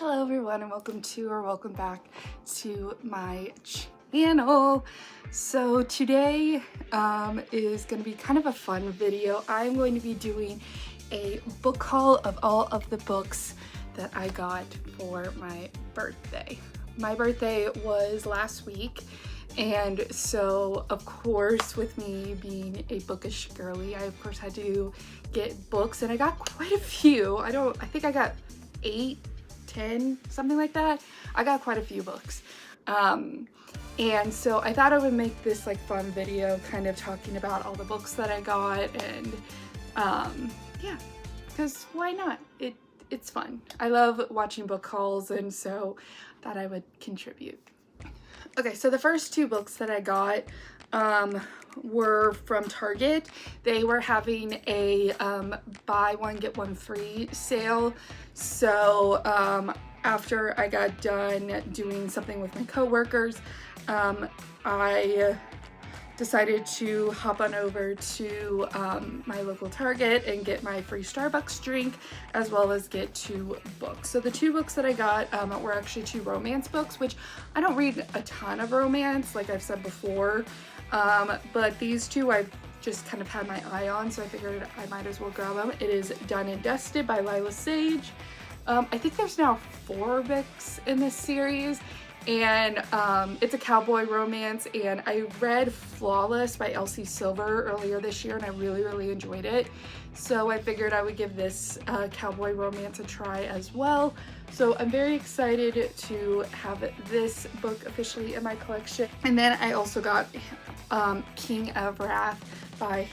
Hello everyone and welcome back to my channel. So today is going to be kind of a fun video. I'm going to be doing a book haul of all of the books that I got for my birthday. My birthday was last week, and so of course, with me being a bookish girly, I of course had to get books, and I got quite a few. I think I got 8, 10, something like that. I got quite a few books. And so I thought I would make this like fun video kind of talking about all the books that I got, and yeah, because why not? It's fun. I love watching book hauls, and so I thought I would contribute. Okay, so the first 2 books that I got were from Target. They were having a buy one get one free sale. So after I got done doing something with my coworkers, I decided to hop on over to my local Target and get my free Starbucks drink, as well as get 2 books. So the 2 books that I got were actually 2 romance books, which I don't read a ton of romance, like I've said before, but these 2 I've just kind of had my eye on, so I figured I might as well grab them. It is Done and Dusted by Lila Sage. I think there's now 4 books in this series, and it's a cowboy romance, and I read Flawless by Elsie Silver earlier this year, and I really enjoyed it. So I figured I would give this cowboy romance a try as well. So I'm very excited to have this book officially in my collection. And then I also got King of Wrath by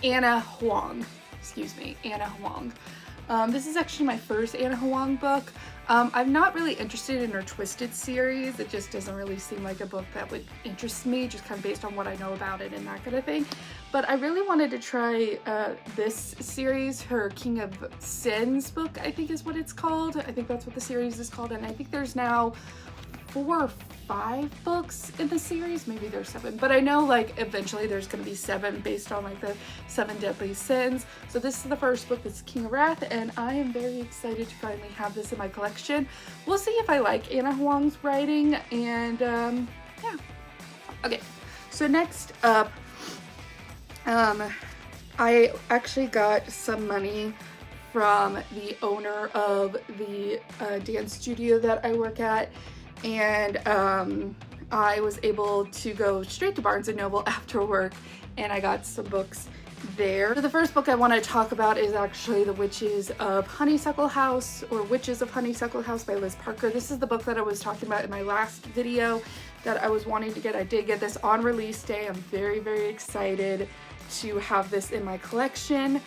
Ana Huang. Ana Huang. This is actually my first Ana Huang book. I'm not really interested in her Twisted series. It just doesn't really seem like a book that would interest me, just kind of based on what I know about it and that kind of thing. But I really wanted to try this series, her King of Sins book, I think is what it's called. I think that's what the series is called, and I think there's now 4 or 5 books in the series. Maybe there's 7, but I know like eventually there's going to be 7 based on like the 7 deadly sins. So this is the first book, that's King of Wrath, and I am very excited to finally have this in my collection. We'll see if I like Ana Huang's writing, and yeah. Okay, so next up, I actually got some money from the owner of the dance studio that I work at, and I was able to go straight to Barnes & Noble after work, and I got some books there. So the first book I want to talk about is actually The Witches of Honeysuckle House, or Witches of Honeysuckle House by Liz Parker. This is the book that I was talking about in my last video that I was wanting to get. I did get this on release day. I'm very excited to have this in my collection.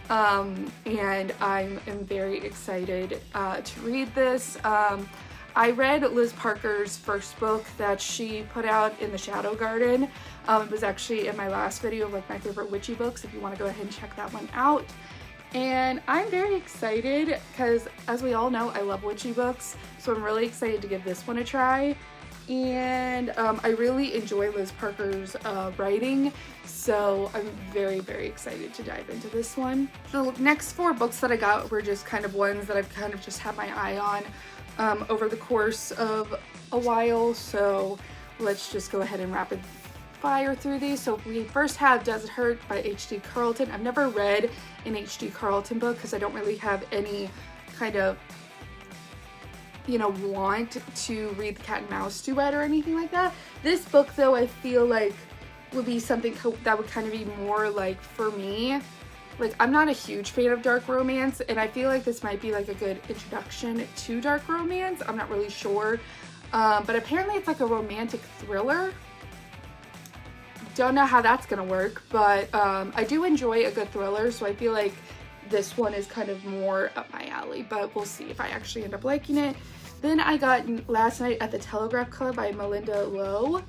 And I am very excited to read this. I read Liz Parker's first book that she put out in the Shadow Garden. It was actually in my last video of like my favorite witchy books, if you want to go ahead and check that one out. And I'm very excited because, as we all know, I love witchy books, so I'm really excited to give this one a try. And I really enjoy Liz Parker's writing, so I'm very excited to dive into this one. The next 4 books that I got were just kind of ones that I've kind of just had my eye on over the course of a while, so let's just go ahead and rapid fire through these. So we first have Does It Hurt by H.D. Carlton. I've never read an H.D. Carlton book because I don't really have any kind of, you know, want to read the Cat and Mouse duet or anything like that. This book though, I feel like would be something that would kind of be more like for me. Like, I'm not a huge fan of dark romance, and I feel like this might be like a good introduction to dark romance. I'm not really sure, but apparently it's like a romantic thriller. Don't know how that's gonna work, but I do enjoy a good thriller, so I feel like this one is kind of more up my alley, but we'll see if I actually end up liking it. Then I got Last Night at the Telegraph Club by Malinda Lo.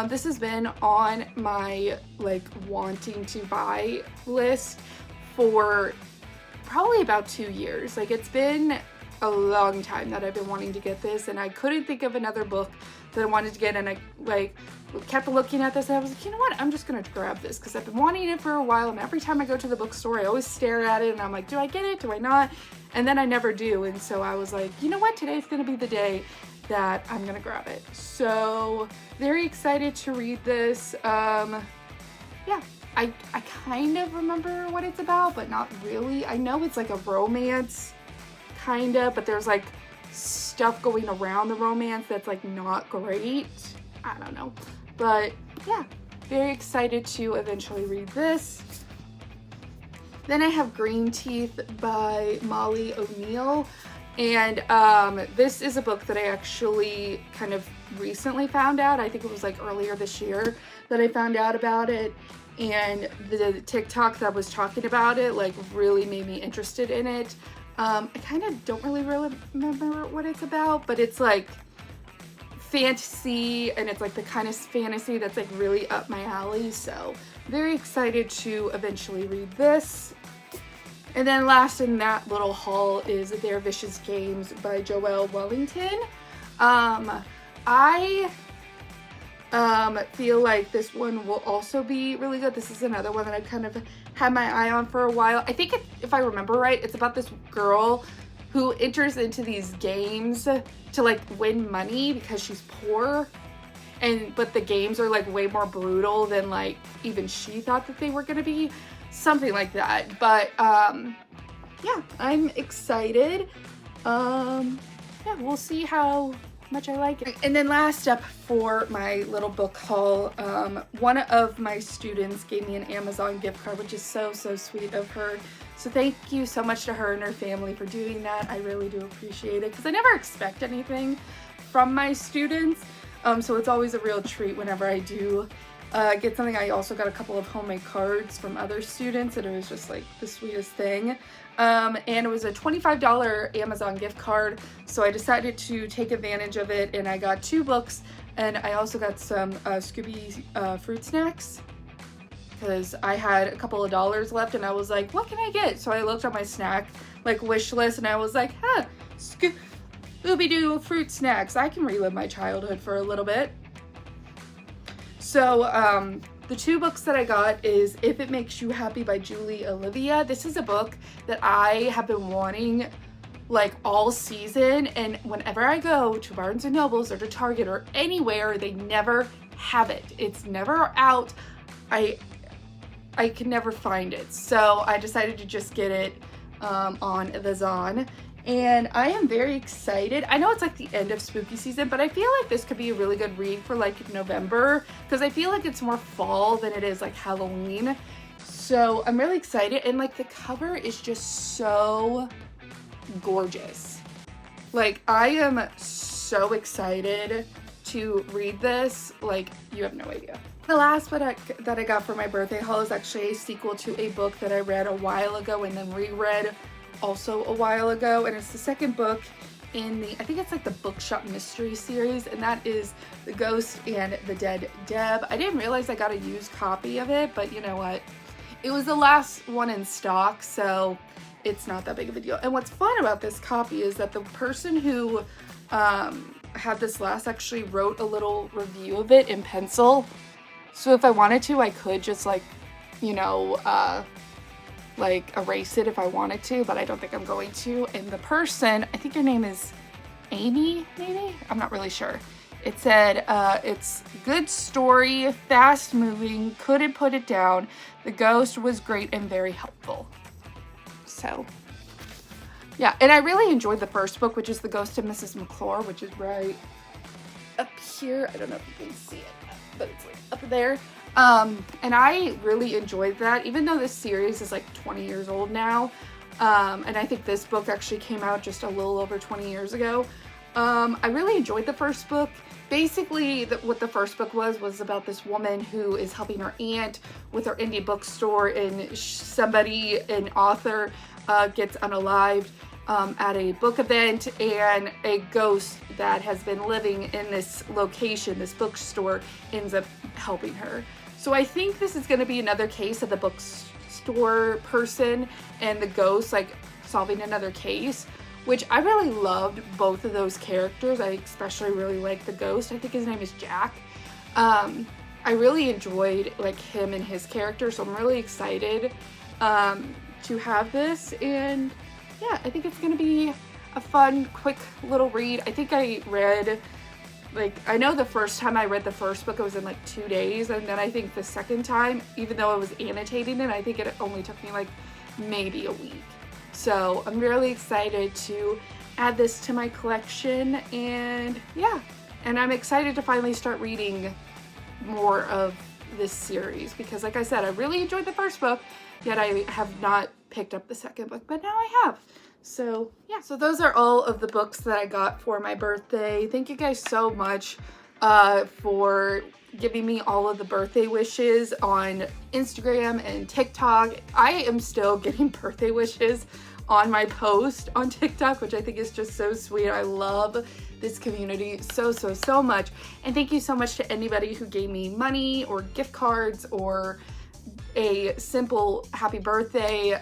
This has been on my like wanting to buy list for probably about 2 years. Like, it's been a long time that I've been wanting to get this, and I couldn't think of another book that I wanted to get, and I like kept looking at this, and I was like, you know what, I'm just gonna grab this because I've been wanting it for a while, and every time I go to the bookstore I always stare at it and I'm like, do I get it, do I not? and then I never do. And so I was like, you know what, today's gonna be the day that I'm gonna grab it. So very excited to read this. Yeah, I kind of remember what it's about, but not really. I know it's like a romance, kind of, but there's like stuff going around the romance that's like not great. I don't know, but yeah, very excited to eventually read this. Then I have Green Teeth by Molly O'Neill, and this is a book that I actually kind of recently found out. I think it was like earlier this year that I found out about it, and the TikTok that was talking about it like really made me interested in it. I kind of don't really remember what it's about, but it's like fantasy, and it's like the kind of fantasy that's like really up my alley, so very excited to eventually read this. And then last in that little haul is Their Vicious Games by Joelle Wellington. I feel like this one will also be really good. This is another one that I kind of had my eye on for a while. I think if I remember right, it's about this girl who enters into these games to like win money because she's poor, but the games are like way more brutal than like even she thought that they were gonna be, something like that. But yeah, I'm excited. Yeah, we'll see how much I like it. And then last up for my little book haul, one of my students gave me an Amazon gift card, which is so sweet of her. So thank you so much to her and her family for doing that. I really do appreciate it because I never expect anything from my students. So it's always a real treat whenever I do get something. I also got a couple of homemade cards from other students, and it was just like the sweetest thing. And it was a $25 Amazon gift card, so I decided to take advantage of it, and I got 2 books, and I also got some Scooby fruit snacks because I had a couple of dollars left, and I was like, what can I get? So I looked at my snack like wish list, and I was like, huh, Scooby-Doo fruit snacks. I can relive my childhood for a little bit. So the 2 books that I got is If It Makes You Happy by Julie Olivia. This is a book that I have been wanting like all season, and whenever I go to Barnes & Nobles or to Target or anywhere, they never have it. It's never out. I can never find it. So I decided to just get it on the Zon. And I am very excited. I know it's like the end of spooky season, but I feel like this could be a really good read for like November, because I feel like it's more fall than it is like Halloween. So I'm really excited, and like the cover is just so gorgeous. Like I am so excited to read this, like you have no idea. The last book that I got for my birthday haul is actually a sequel to a book that I read a while ago and then reread also a while ago, and it's the second book in the, I think it's like the Bookshop Mystery series, and that is The Ghost and the Dead Deb. I didn't realize I got a used copy of it, but you know what? It was the last one in stock, so it's not that big of a deal. And what's fun about this copy is that the person who had this last actually wrote a little review of it in pencil. So if I wanted to, I could just like, you know, like erase it if I wanted to, but I don't think I'm going to. And the person, I think her name is Amy, maybe? I'm not really sure. It said, it's good story, fast moving, couldn't put it down. The ghost was great and very helpful. So, yeah, and I really enjoyed the first book, which is The Ghost of Mrs. McClure, which is right up here. I don't know if you can see it, but it's like up there. And I really enjoyed that, even though this series is like 20 years old now. And I think this book actually came out just a little over 20 years ago. I really enjoyed the first book. Basically, what the first book was about this woman who is helping her aunt with her indie bookstore, and somebody, an author, gets unalived at a book event, and a ghost that has been living in this location, this bookstore, ends up helping her. So I think this is going to be another case of the bookstore person and the ghost like solving another case, which I really loved both of those characters. I especially really like the ghost. I think his name is Jack. I really enjoyed like him and his character, so I'm really excited to have this. And yeah, I think it's gonna be a fun, quick little read. I think I read, like, I know the first time I read the first book, it was in like 2 days, and then I think the second time, even though I was annotating it, I think it only took me like maybe a week. So I'm really excited to add this to my collection, and yeah, and I'm excited to finally start reading more of this series because, like I said, I really enjoyed the first book, yet I have not picked up the second book, but now I have. So yeah, so those are all of the books that I got for my birthday. Thank you guys so much for giving me all of the birthday wishes on Instagram and TikTok. I am still getting birthday wishes on my post on TikTok, which I think is just so sweet. I love this community so much. And thank you so much to anybody who gave me money or gift cards or a simple happy birthday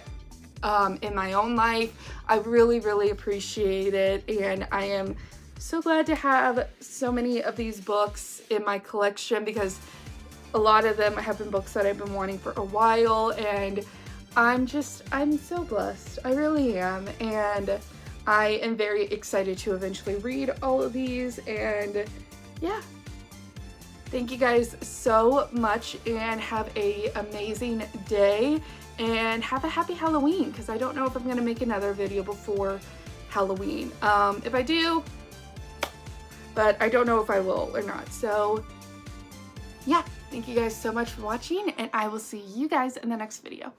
in my own life. I really appreciate it, and I am so glad to have so many of these books in my collection because a lot of them have been books that I've been wanting for a while, and I'm so blessed. I really am, and I am very excited to eventually read all of these, and yeah. Thank you guys so much, and have an amazing day, and have a happy Halloween, because I don't know if I'm going to make another video before Halloween. If I do, but I don't know if I will or not. So yeah, thank you guys so much for watching, and I will see you guys in the next video.